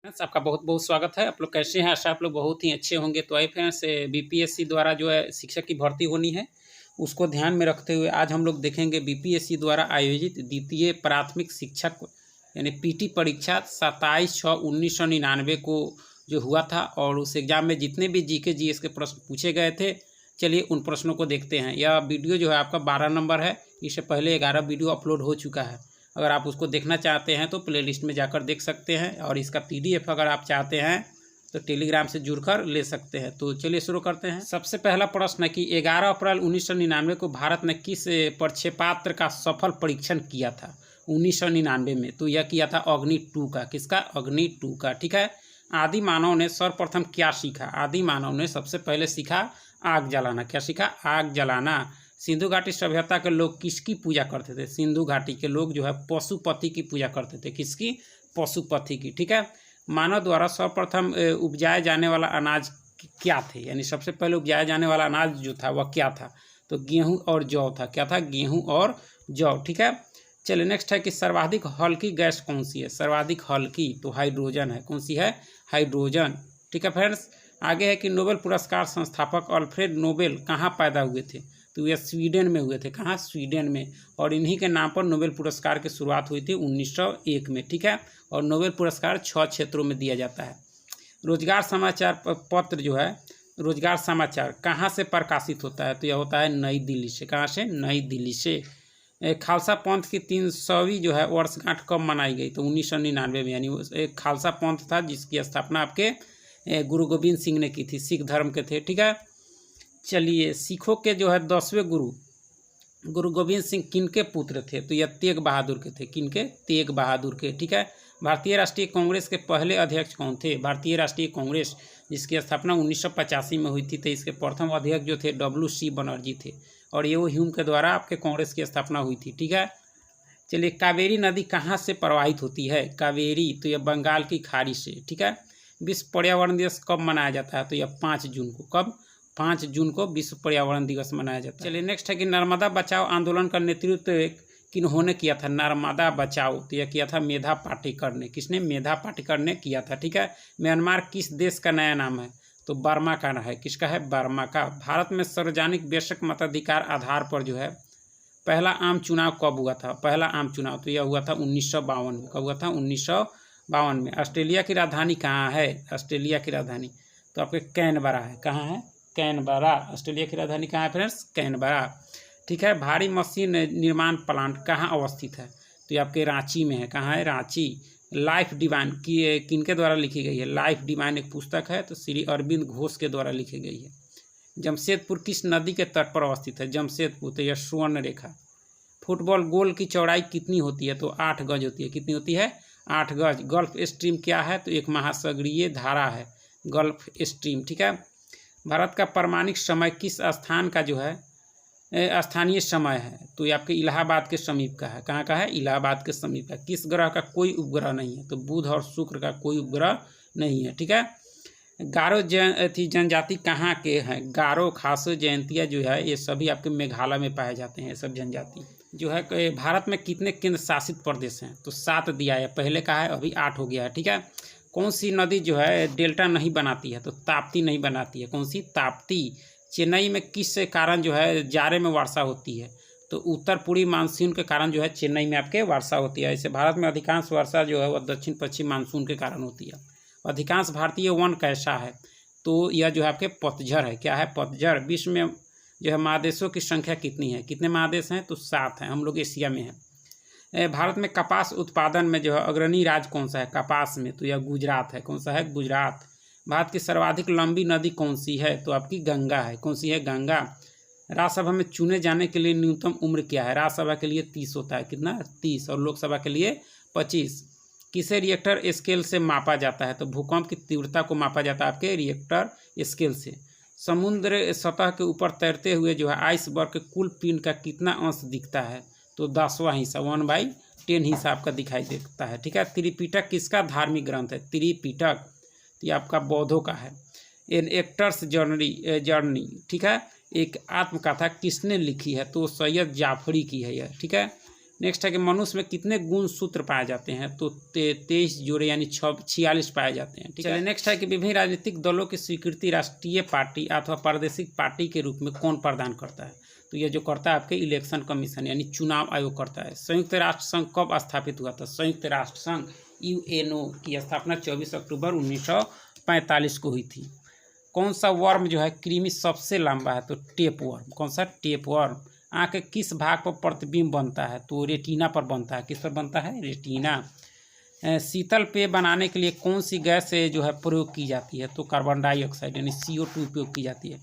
Friends, आपका बहुत बहुत स्वागत है। आप लोग कैसे हैं? आशा आप लोग बहुत ही अच्छे होंगे। तो आई फ्रेंड्स, बीपीएससी द्वारा जो है शिक्षक की भर्ती होनी है, उसको ध्यान में रखते हुए आज हम लोग देखेंगे बीपीएससी द्वारा आयोजित द्वितीय प्राथमिक शिक्षक यानी पीटी परीक्षा 27/6/1999 को जो हुआ था, और उस एग्ज़ाम में जितने भी जीके जीएस के प्रश्न पूछे गए थे, चलिए उन प्रश्नों को देखते हैं। यह वीडियो जो है आपका 12 नंबर है। इससे पहले 11 वीडियो अपलोड हो चुका है। अगर आप उसको देखना चाहते हैं तो प्लेलिस्ट में जाकर देख सकते हैं, और इसका पीडीएफ अगर आप चाहते हैं तो टेलीग्राम से जुड़कर ले सकते हैं। तो चलिए शुरू करते हैं। सबसे पहला प्रश्न है कि 11 अप्रैल 1999 को भारत ने किस प्रक्षेपास्त्र का सफल परीक्षण किया था 1999 में? तो यह किया था अग्नि 2 का। किसका? अग्नि 2 का। ठीक है। आदि मानव ने सर्वप्रथम क्या सीखा? आदि मानव ने सबसे पहले सीखा आग जलाना। क्या सीखा? आग जलाना। सिंधु घाटी सभ्यता के लोग किसकी पूजा करते थे? सिंधु घाटी के लोग जो है पशुपति की पूजा करते थे। किसकी? पशुपति की। ठीक है। मानव द्वारा सर्वप्रथम उपजाए जाने वाला अनाज क्या थे? यानी सबसे पहले उपजाया जाने वाला अनाज जो था वह क्या था? तो गेहूं और जौ था। क्या था? गेहूं और जौ। ठीक है। चलिए नेक्स्ट है कि सर्वाधिक हल्की गैस कौन सी है? सर्वाधिक हल्की तो हाइड्रोजन है। कौन सी है? हाइड्रोजन। ठीक है फ्रेंड्स। आगे है कि नोबेल पुरस्कार संस्थापक अल्फ्रेड नोबेल कहाँ पैदा हुए थे? तो ये स्वीडन में हुए थे। कहाँ? स्वीडन में। और इन्हीं के नाम पर नोबेल पुरस्कार की शुरुआत हुई थी 1901 में। ठीक है। और नोबेल पुरस्कार 6 क्षेत्रों में दिया जाता है। रोजगार समाचार पत्र जो है, रोजगार समाचार कहाँ से प्रकाशित होता है? तो यह होता है नई दिल्ली से। कहाँ से? नई दिल्ली से। खालसा पंथ की 300वीं जो है वर्षगांठ कब मनाई गई? तो 1999 में। यानी एक खालसा पंथ था जिसकी स्थापना आपके गुरु गोविंद सिंह ने की थी। सिख धर्म के थे। ठीक है। चलिए, सिखों के जो है 10वें गुरु गोविंद सिंह किनके पुत्र थे? तो यह तेग बहादुर के थे। किनके? तेग बहादुर के। ठीक है। भारतीय राष्ट्रीय कांग्रेस के पहले अध्यक्ष कौन थे? भारतीय राष्ट्रीय कांग्रेस जिसकी स्थापना 1985 में हुई थी, तो इसके प्रथम अध्यक्ष जो थे WC बनर्जी थे, और ये वो ह्यूम के द्वारा आपके कांग्रेस की स्थापना हुई थी। ठीक है। चलिए, कावेरी नदी कहाँ से प्रवाहित होती है? कावेरी तो यह बंगाल की खाड़ी से। ठीक है। विश्व पर्यावरण दिवस कब मनाया जाता है? तो यह 5 जून को। कब? 5 जून को विश्व पर्यावरण दिवस मनाया जाता है। चलिए नेक्स्ट है कि नर्मदा बचाओ आंदोलन का नेतृत्व किन्होंने किया था? नर्मदा बचाओ तो यह किया था मेधा पाटेकर ने। किसने? मेधा पाटेकर ने किया था। ठीक है। म्यांमार किस देश का नया नाम है? तो बर्मा का है। किसका है? बर्मा का। भारत में सार्वजनिक बेशक मताधिकार आधार पर जो है पहला आम चुनाव कब हुआ था? पहला आम चुनाव तो यह हुआ था 1952 में। कब हुआ था? 1952 में। ऑस्ट्रेलिया की राजधानी कहाँ है? ऑस्ट्रेलिया की राजधानी तो आपके कैनबरा है। कहाँ है? कैनबरा। ऑस्ट्रेलिया की राजधानी कहाँ है फ्रेंड्स? कैनबरा। ठीक है। भारी मशीन निर्माण प्लांट कहाँ अवस्थित है? तो ये आपके रांची में है। कहाँ है? रांची। लाइफ डिवाइन की किनके द्वारा लिखी गई है? लाइफ डिवाइन एक पुस्तक है, तो श्री अरविंद घोष के द्वारा लिखी गई है। जमशेदपुर किस नदी के तट पर अवस्थित है? जमशेदपुर तो यह स्वर्ण रेखा। फुटबॉल गोल की चौड़ाई कितनी होती है? तो 8 गज होती है। कितनी होती है? 8 गज। गल्फ स्ट्रीम क्या है? तो एक महासागरीय धारा है, गल्फ स्ट्रीम। ठीक है। भारत का प्रमाणिक समय किस स्थान का जो है स्थानीय समय है? तो ये आपके इलाहाबाद के समीप का है। कहाँ का है? इलाहाबाद के समीप का। किस ग्रह का कोई उपग्रह नहीं है? तो बुध और शुक्र का कोई उपग्रह नहीं है। ठीक है। गारो जनजाति कहाँ के हैं? गारो, खासो, जयंतिया जो है ये सभी आपके मेघालय में पाए जाते हैं। ये सब जनजाति जो है। भारत में कितने केंद्र शासित प्रदेश हैं? तो 7 दिया है। पहले का है, अभी 8 हो गया है। ठीक है। कौन सी नदी जो है डेल्टा नहीं बनाती है? तो ताप्ती नहीं बनाती है। कौन सी? ताप्ती। चेन्नई में किस कारण जो है जाड़े में वर्षा होती है? तो उत्तर पूर्वी मानसून के कारण जो है चेन्नई में आपके वर्षा होती है। ऐसे भारत में अधिकांश वर्षा जो है वह दक्षिण पश्चिम मानसून के कारण होती है। अधिकांश भारतीय वन कैसा है? तो यह जो है आपके पतझड़ है। क्या है? पतझड़। विश्व में जो है महादेशों की संख्या कितनी है? कितने महादेश हैं? तो 7 हैं। हम लोग एशिया में हैं। भारत में कपास उत्पादन में जो है अग्रणी राज्य कौन सा है कपास में? तो यह गुजरात है। कौन सा है? गुजरात। भारत की सर्वाधिक लंबी नदी कौन सी है? तो आपकी गंगा है। कौन सी है? गंगा। राज्यसभा में चुने जाने के लिए न्यूनतम उम्र क्या है? राज्यसभा के लिए 30 होता है। कितना? 30। और लोकसभा के लिए 25। किसे रिएक्टर स्केल से मापा जाता है? तो भूकंप की तीव्रता को मापा जाता है आपके रिएक्टर स्केल से। समुद्र सतह के ऊपर तैरते हुए जो है आइसबर्ग के कुल पिंड का कितना अंश दिखता है? तो 10वां हिस्सा, 1/10 हिस्सा आपका दिखाई देता है। ठीक है। त्रिपिटक किसका धार्मिक ग्रंथ है? त्रिपिटक ये आपका बौद्धों का है। An actor's journey. ठीक है। एक आत्मकथा किसने लिखी है? तो सैयद जाफरी की है यह। ठीक है। नेक्स्ट है कि मनुष्य में कितने गुणसूत्र पाए जाते हैं, तो 23 जोड़े यानी 46 पाए जाते हैं। ठीक है, नेक्स्ट है कि विभिन्न राजनीतिक दलों की स्वीकृति राष्ट्रीय पार्टी अथवा प्रादेशिक पार्टी के रूप में कौन प्रदान करता है, तो ये जो करता है आपके इलेक्शन कमीशन यानी चुनाव आयोग करता है। संयुक्त राष्ट्र संघ कब स्थापित हुआ था, संयुक्त राष्ट्र संघ यूएनओ की स्थापना 24 अक्टूबर 1945 को हुई थी। कौन सा वर्म जो है कृमि सबसे लंबा है, तो टेप वर्म। कौन सा, टेप वर्म। आँख के किस भाग पर प्रतिबिंब बनता है, तो रेटिना पर बनता है। किस पर बनता है, रेटिना। शीतल पेय बनाने के लिए कौन सी गैस जो है प्रयोग की जाती है, तो कार्बन डाइऑक्साइड यानी CO2 उपयोग की जाती है।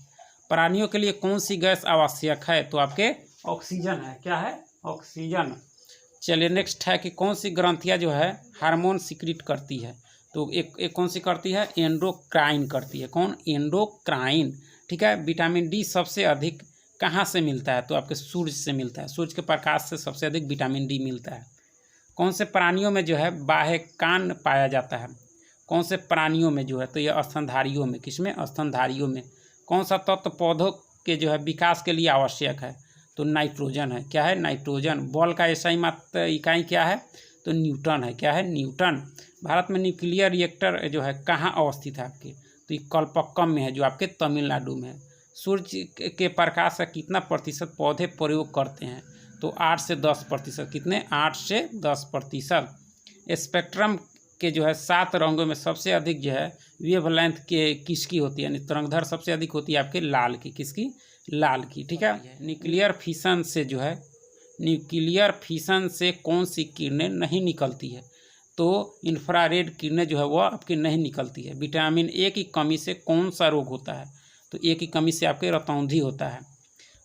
प्राणियों के लिए कौन सी गैस आवश्यक है, तो आपके ऑक्सीजन है। क्या है, ऑक्सीजन। चलिए नेक्स्ट है कि कौन सी ग्रंथियाँ जो है हार्मोन सिक्रीट करती है, तो एक कौन सी करती है, एंडोक्राइन करती है। कौन, एंडोक्राइन। ठीक है, विटामिन डी सबसे अधिक कहाँ से मिलता है, तो आपके सूर्य से मिलता है। सूर्य के प्रकाश से सबसे अधिक विटामिन डी मिलता है। कौन से प्राणियों में जो है बाह्य कान पाया जाता है, कौन से प्राणियों में जो है, तो यह स्तनधारियों में। किसमें, स्तनधारियों में। कौन सा तत्व पौधों के जो है विकास के लिए आवश्यक है, तो नाइट्रोजन है। क्या है, नाइट्रोजन। बल का एसआई मात्रा इकाई क्या है, तो न्यूटन है। क्या है, न्यूटन। भारत में न्यूक्लियर रिएक्टर जो है कहाँ अवस्थित है आपके, तो ये कल्पक्कम में है जो आपके तमिलनाडु में है। सूर्य के प्रकाश का कितना प्रतिशत पौधे प्रयोग करते हैं, तो 8 से 10%। कितने, 8 से 10%। स्पेक्ट्रम के जो है 7 रंगों में सबसे अधिक जो है वेवलेंथ के किसकी होती है, यानी तरंगधर सबसे अधिक होती है आपके लाल की। किसकी, लाल की। ठीक है, न्यूक्लियर फिशन से जो है, न्यूक्लियर फिशन से कौन सी किरणें नहीं निकलती है, तो इंफ्रारेड किरणें जो है वो आपकी नहीं निकलती है। विटामिन ए की कमी से कौन सा रोग होता है, तो ए की कमी से आपके रतौंधी होता है।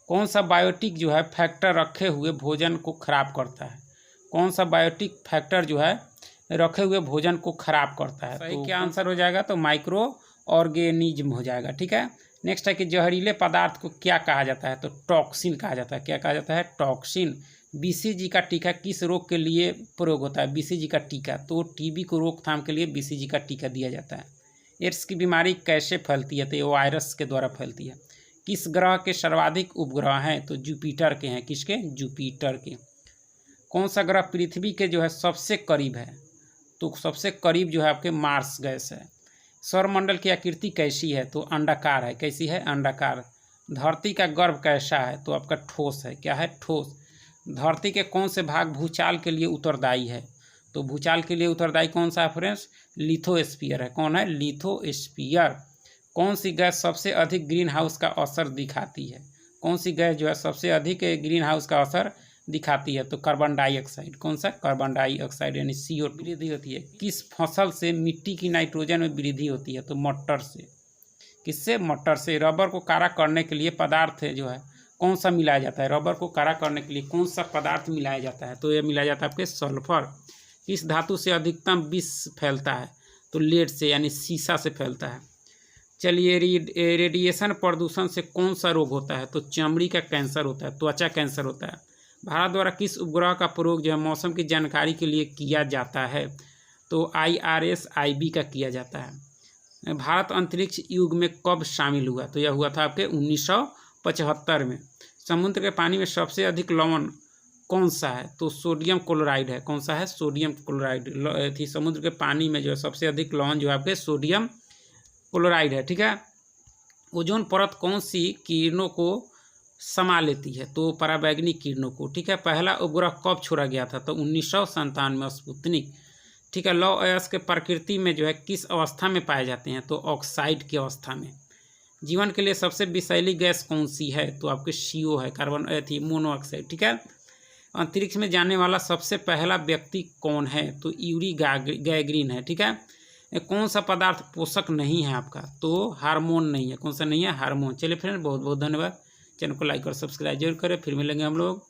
कौन सा बायोटिक जो है फैक्टर रखे हुए भोजन को खराब करता है, कौन सा बायोटिक फैक्टर जो है रखे हुए भोजन को खराब करता है, तो क्या आंसर हो जाएगा, तो माइक्रो ऑर्गेनिज्म हो जाएगा। ठीक है, नेक्स्ट है कि जहरीले पदार्थ को क्या कहा जाता है, तो टॉक्सिन कहा जाता है। क्या कहा जाता है, टॉक्सिन। BCG का टीका किस रोग के लिए प्रयोग होता है, BCG का टीका, तो TB को रोकथाम के लिए BCG का टीका दिया जाता है। एड्स की बीमारी कैसे फैलती है, तो ये वायरस के द्वारा फैलती है। किस ग्रह के सर्वाधिक उपग्रह हैं, तो जुपिटर के हैं। किसके, जुपिटर के। कौन सा ग्रह पृथ्वी के जो है सबसे करीब है, तो सबसे करीब जो है आपके मार्स गैस है। सौरमंडल की आकृति कैसी है, तो अंडाकार है। कैसी है, अंडाकार। धरती का गर्भ कैसा है, तो आपका ठोस है। क्या है, ठोस। धरती के कौन से भाग भूचाल के लिए उत्तरदायी है, तो भूचाल के लिए उत्तरदायी कौन सा है फ्रेंड्स, लिथोस्फीयर है। कौन है, लिथोस्फीयर। कौन सी गैस सबसे अधिक ग्रीन हाउस का असर दिखाती है, कौन सी गैस जो है सबसे अधिक ग्रीन हाउस का असर दिखाती है, तो कार्बन डाइऑक्साइड। कौन सा, कार्बन डाइऑक्साइड यानी CO2। वृद्धि होती है किस फसल से मिट्टी की नाइट्रोजन में वृद्धि होती है, तो मटर से। किससे, मटर से। रबर को कारा करने के लिए पदार्थ जो है कौन सा मिलाया जाता है, रबर को कारा करने के लिए कौन सा पदार्थ मिलाया जाता है, तो यह मिलाया जाता है आपके सल्फर। किस धातु से अधिकतम विष फैलता है, तो लेड से यानी सीसा से फैलता है। चलिए, रेडिएशन प्रदूषण से कौन सा रोग होता है, तो चमड़ी का कैंसर होता है, त्वचा कैंसर होता है। भारत द्वारा किस उपग्रह का प्रयोग जो है मौसम की जानकारी के लिए किया जाता है, तो IRS-IB का किया जाता है। भारत अंतरिक्ष युग में कब शामिल हुआ, तो यह हुआ था आपके 1975 में। समुद्र के पानी में सबसे अधिक लवण कौन सा है, तो सोडियम क्लोराइड है। कौन सा है, सोडियम क्लोराइड थी। समुद्र के पानी में जो है सबसे अधिक लवण जो है आपके सोडियम क्लोराइड है। ठीक है, ओजोन परत कौन सी किरणों को समा लेती है, तो पराबैंगनी किरणों को। ठीक है, पहला उपग्रह कब छोड़ा गया था, तो 1997 में, स्पुतनिक। ठीक है, लौह अयस्क के प्रकृति में जो है किस अवस्था में पाए जाते हैं, तो ऑक्साइड की अवस्था में। जीवन के लिए सबसे विषैली गैस कौन सी है, तो आपके CO है, कार्बन मोनोऑक्साइड। ठीक है, अंतरिक्ष में जाने वाला सबसे पहला व्यक्ति कौन है, तो यूरी गैगरिन है। ठीक है, कौन सा पदार्थ पोषक नहीं है आपका, तो हार्मोन नहीं है। कौन सा नहीं है, हार्मोन। चलिए फ्रेंड, बहुत बहुत धन्यवाद। चैनल को लाइक और सब्सक्राइब जरूर करें, फिर मिलेंगे हम लोग।